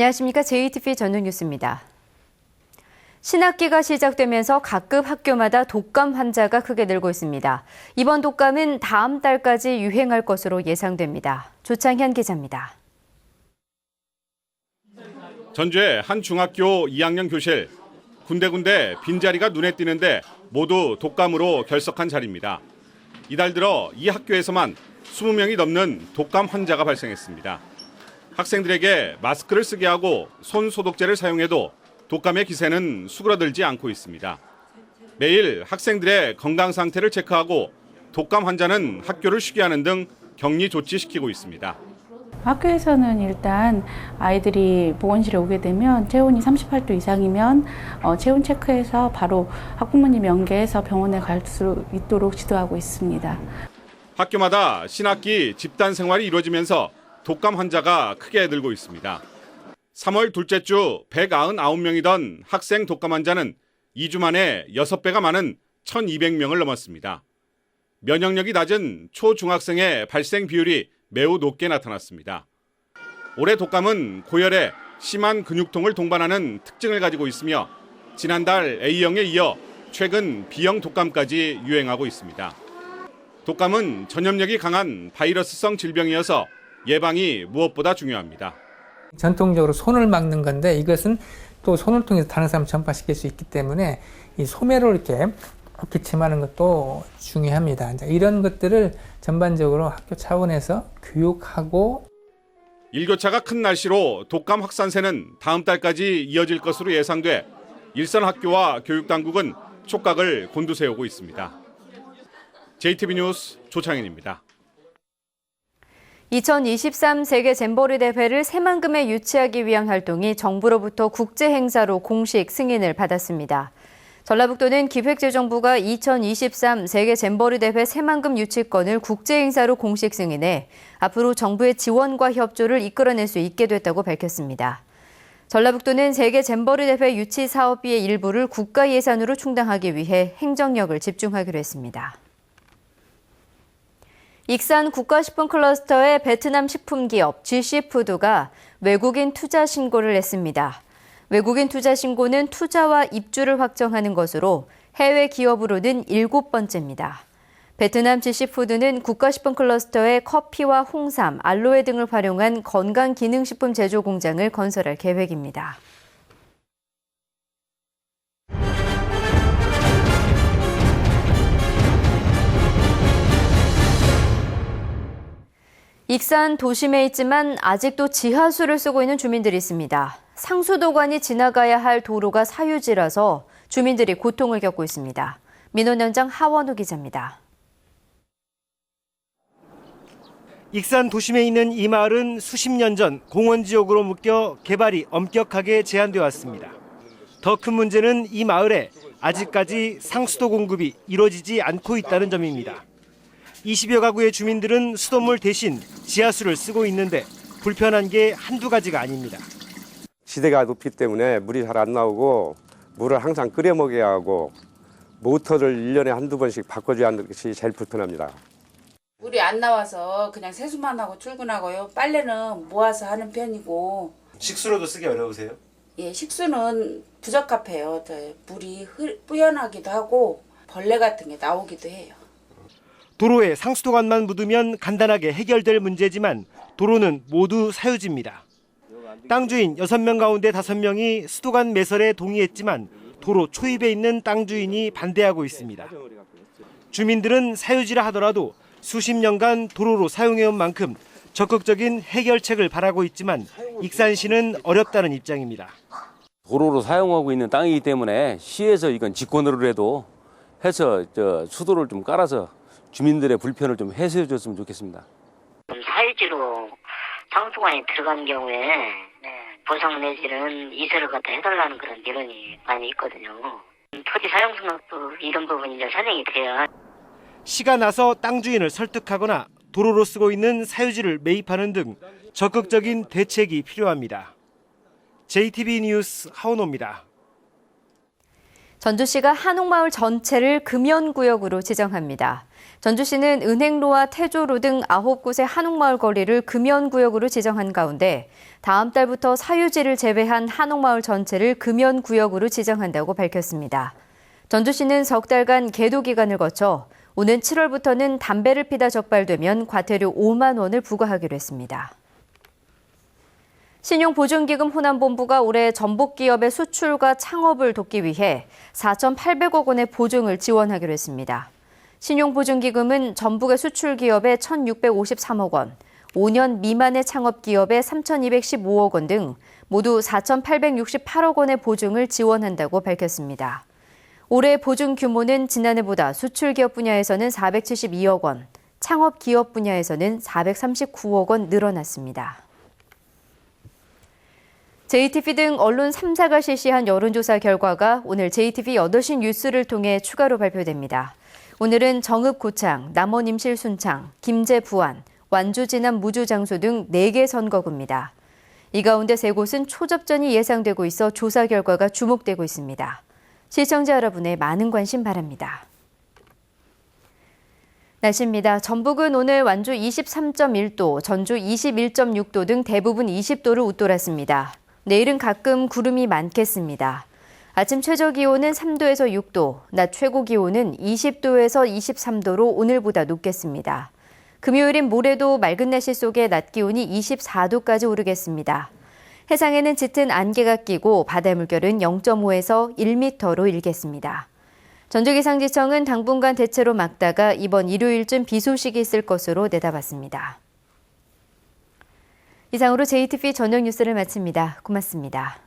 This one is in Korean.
안녕하십니까. JTV 전국 뉴스입니다. 신학기가 시작되면서 각급 학교마다 독감 환자가 크게 늘고 있습니다. 이번 독감은 다음 달까지 유행할 것으로 예상됩니다. 조창현 기자입니다. 전주의 한 중학교 2학년 교실. 군데군데 빈자리가 눈에 띄는데 모두 독감으로 결석한 자리입니다. 이달 들어 이 학교에서만 20명이 넘는 독감 환자가 발생했습니다. 학생들에게 마스크를 쓰게 하고 손 소독제를 사용해도 독감의 기세는 수그러들지 않고 있습니다. 매일 학생들의 건강 상태를 체크하고 독감 환자는 학교를 쉬게 하는 등 격리 조치시키고 있습니다. 학교에서는 일단 아이들이 보건실에 오게 되면 체온이 38도 이상이면 체온 체크해서 바로 학부모님 연계해서 병원에 갈 수 있도록 지도하고 있습니다. 학교마다 신학기 집단 생활이 이루어지면서 독감 환자가 크게 늘고 있습니다. 3월 둘째 주 199명이던 학생 독감 환자는 2주 만에 6배가 많은 1,200명을 넘었습니다. 면역력이 낮은 초중학생의 발생 비율이 매우 높게 나타났습니다. 올해 독감은 고열에 심한 근육통을 동반하는 특징을 가지고 있으며 지난달 A형에 이어 최근 B형 독감까지 유행하고 있습니다. 독감은 전염력이 강한 바이러스성 질병이어서 예방이 무엇보다 중요합니다. 전통적으로 손을 막는 건데 이것은 또 손을 통해서 다른 사람 전파시킬 수 있기 때문에 이 소매로 이렇게 기침하는 것도 중요합니다. 이런 것들을 전반적으로 학교 차원에서 교육하고 일교차가 큰 날씨로 독감 확산세는 다음 달까지 이어질 것으로 예상돼 일선 학교와 교육당국은 촉각을 곤두세우고 있습니다. JTB 뉴스 조창현입니다. 2023 세계 잼버리 대회를 새만금에 유치하기 위한 활동이 정부로부터 국제 행사로 공식 승인을 받았습니다. 전라북도는 기획재정부가 2023 세계 잼버리 대회 새만금 유치권을 국제 행사로 공식 승인해 앞으로 정부의 지원과 협조를 이끌어낼 수 있게 됐다고 밝혔습니다. 전라북도는 세계 잼버리 대회 유치 사업비의 일부를 국가 예산으로 충당하기 위해 행정력을 집중하기로 했습니다. 익산 국가식품 클러스터의 베트남 식품기업 GC푸드가 외국인 투자 신고를 했습니다. 외국인 투자 신고는 투자와 입주를 확정하는 것으로 해외 기업으로는 7번째입니다. 베트남 GC푸드는 국가식품 클러스터에 커피와 홍삼, 알로에 등을 활용한 건강기능식품 제조 공장을 건설할 계획입니다. 익산 도심에 있지만 아직도 지하수를 쓰고 있는 주민들이 있습니다. 상수도관이 지나가야 할 도로가 사유지라서 주민들이 고통을 겪고 있습니다. 민원 현장 하원우 기자입니다. 익산 도심에 있는 이 마을은 수십 년 전 공원지역으로 묶여 개발이 엄격하게 제한되어 왔습니다. 더 큰 문제는 이 마을에 아직까지 상수도 공급이 이루어지지 않고 있다는 점입니다. 20여 가구의 주민들은 수돗물 대신 지하수를 쓰고 있는데 불편한 게 한두 가지가 아닙니다. 지대가 높기 때문에 물이 잘 안 나오고 물을 항상 끓여 먹여야 하고 모터를 1년에 한두 번씩 바꿔줘야 하는 것이 제일 불편합니다. 물이 안 나와서 그냥 세수만 하고 출근하고요. 빨래는 모아서 하는 편이고. 식수로도 쓰기 어려우세요? 예, 식수는 부적합해요. 물이 뿌연하기도 하고 벌레 같은 게 나오기도 해요. 도로에 상수도관만 묻으면 간단하게 해결될 문제지만 도로는 모두 사유지입니다. 땅 주인 6명 가운데 5명이 수도관 매설에 동의했지만 도로 초입에 있는 땅 주인이 반대하고 있습니다. 주민들은 사유지라 하더라도 수십 년간 도로로 사용해온 만큼 적극적인 해결책을 바라고 있지만 익산시는 어렵다는 입장입니다. 도로로 사용하고 있는 땅이기 때문에 시에서 이건 직권으로라도 해서 수도를 좀 깔아서 주민들의 불편을 좀 해소해 줬으면 좋겠습니다. 사유지로 상수관이 들어가는 경우에 보상 내지는 이사를 갖다 해달라는 그런 민원이 많이 있거든요. 토지 사용 승낙도 이런 부분이 이제 산행이 돼야. 시가 나서 땅 주인을 설득하거나 도로로 쓰고 있는 사유지를 매입하는 등 적극적인 대책이 필요합니다. JTB 뉴스 하원호입니다. 전주시가 한옥마을 전체를 금연구역으로 지정합니다. 전주시는 은행로와 태조로 등 9곳의 한옥마을 거리를 금연구역으로 지정한 가운데 다음 달부터 사유지를 제외한 한옥마을 전체를 금연구역으로 지정한다고 밝혔습니다. 전주시는 석 달간 계도 기간을 거쳐 오는 7월부터는 담배를 피다 적발되면 과태료 5만 원을 부과하기로 했습니다. 신용보증기금 호남본부가 올해 전복기업의 수출과 창업을 돕기 위해 4,800억 원의 보증을 지원하기로 했습니다. 신용보증기금은 전북의 수출기업에 1,653억 원, 5년 미만의 창업기업에 3,215억 원 등 모두 4,868억 원의 보증을 지원한다고 밝혔습니다. 올해 보증 규모는 지난해보다 수출기업 분야에서는 472억 원, 창업기업 분야에서는 439억 원 늘어났습니다. JTB 등 언론 3사가 실시한 여론조사 결과가 오늘 JTB 8시 뉴스를 통해 추가로 발표됩니다. 오늘은 정읍 고창, 남원 임실 순창, 김제 부안, 완주 진안 무주 장소 등 4개 선거구입니다. 이 가운데 3곳은 초접전이 예상되고 있어 조사 결과가 주목되고 있습니다. 시청자 여러분의 많은 관심 바랍니다. 날씨입니다. 전북은 오늘 완주 23.1도, 전주 21.6도 등 대부분 20도를 웃돌았습니다. 내일은 가끔 구름이 많겠습니다. 아침 최저 기온은 3도에서 6도, 낮 최고 기온은 20도에서 23도로 오늘보다 높겠습니다. 금요일인 모레도 맑은 날씨 속에 낮 기온이 24도까지 오르겠습니다. 해상에는 짙은 안개가 끼고 바다 물결은 0.5에서 1m로 일겠습니다. 전주기상지청은 당분간 대체로 맑다가 이번 일요일쯤 비 소식이 있을 것으로 내다봤습니다. 이상으로 JTB 저녁 뉴스를 마칩니다. 고맙습니다.